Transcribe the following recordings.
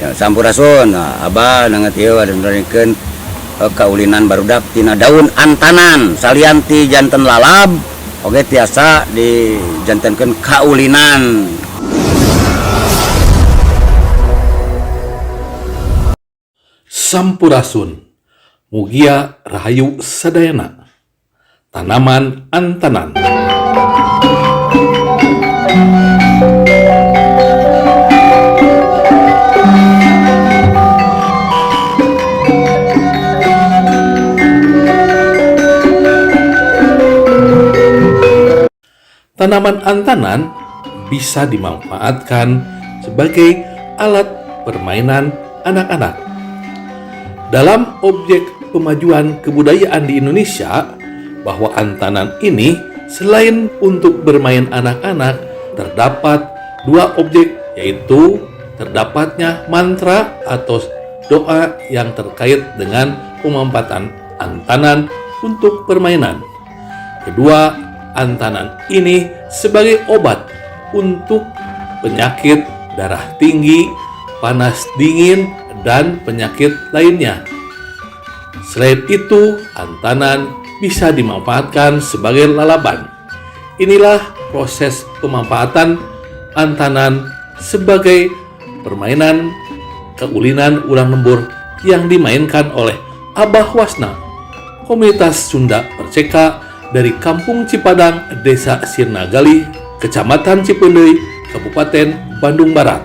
Ya, sampurasun abah nangat ieu wadon-wadonkeun kaulinan barudak tina daun antanan salianti janten lalab oge tiasa dijantenkeun kaulinan. Sampurasun mugia rahayu sadayana tanaman antanan. Tanaman antanan bisa dimanfaatkan sebagai alat permainan anak-anak. Dalam objek pemajuan kebudayaan di Indonesia, bahwa antanan ini selain untuk bermain anak-anak, terdapat dua objek, yaitu terdapatnya mantra atau doa yang terkait dengan pemanfaatan antanan untuk permainan. Kedua, antanan ini sebagai obat untuk penyakit darah tinggi, panas dingin, dan penyakit lainnya. Selain itu, antanan bisa dimanfaatkan sebagai lalaban. Inilah proses pemanfaatan antanan sebagai permainan kaulinan ulang lembur yang dimainkan oleh Abah Wasna, komunitas Sunda Perceka dari Kampung Cipadang, Desa Sirnagali, Kecamatan Cipeundeuy, Kabupaten Bandung Barat.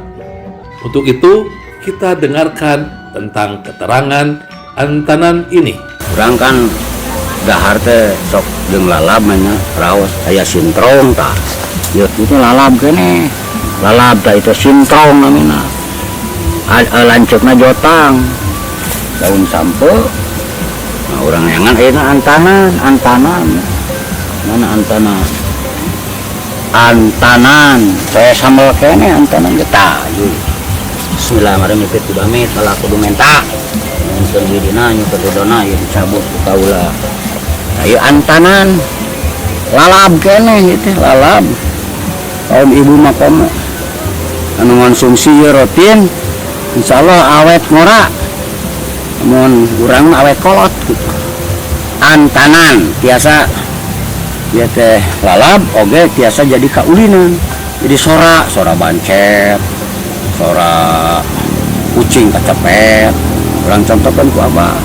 Untuk itu, kita dengarkan tentang keterangan antanan ini. Urang kan dahar teh sok jeung lalab nya raos aya sintrong tah. Ieu itu lalab keneh. Lalab tah itu sintrong namina. Lanceukna jotang. Daun sampe. Nah, urang yangan ayeuna antanan. Mana antanan saya sambal kene antanan getah. Bismillahirrahmanirrahim. Tibamit malah kudu menta nonton dina nyukedodona ieu dicabut ku kaula. Ayo antanan lalab kene teh lalab kaum ibu makom anu konsumsi rutin insyaallah awet ngora mun urang awet kolot gitu. Antanan tiasa ya teh lalab oge tiasa jadi kaulinan, jadi sora bancet, sora kucing kecepet. Urang contohkan ku abah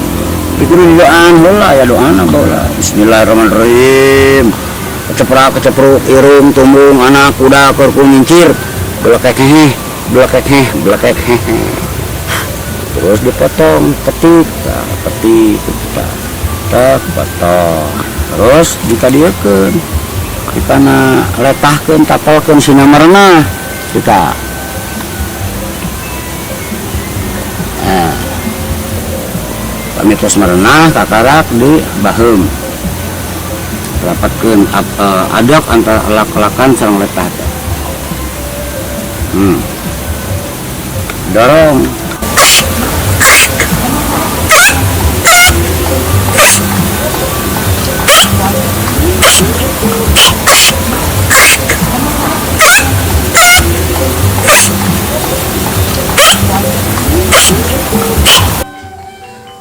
itu doaan heula ya doana baheula. Bismillahirrahmanirrahim. Kecepruk irung tumbung anak kuda keur kumincir belekek heh terus dipotong petik tak potong terus dikadiekeun dipana letahkeun tapelkeun sinamarna kita. Nah, pamit tos merenah tatarak di baheum rapatkeun adok antara elak-elakan sareng letah teh. Dorong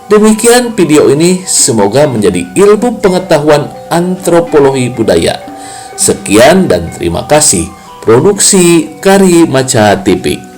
Demikian video ini, semoga menjadi ilmu pengetahuan antropologi budaya. Sekian dan terima kasih. Produksi Kari Maca TV.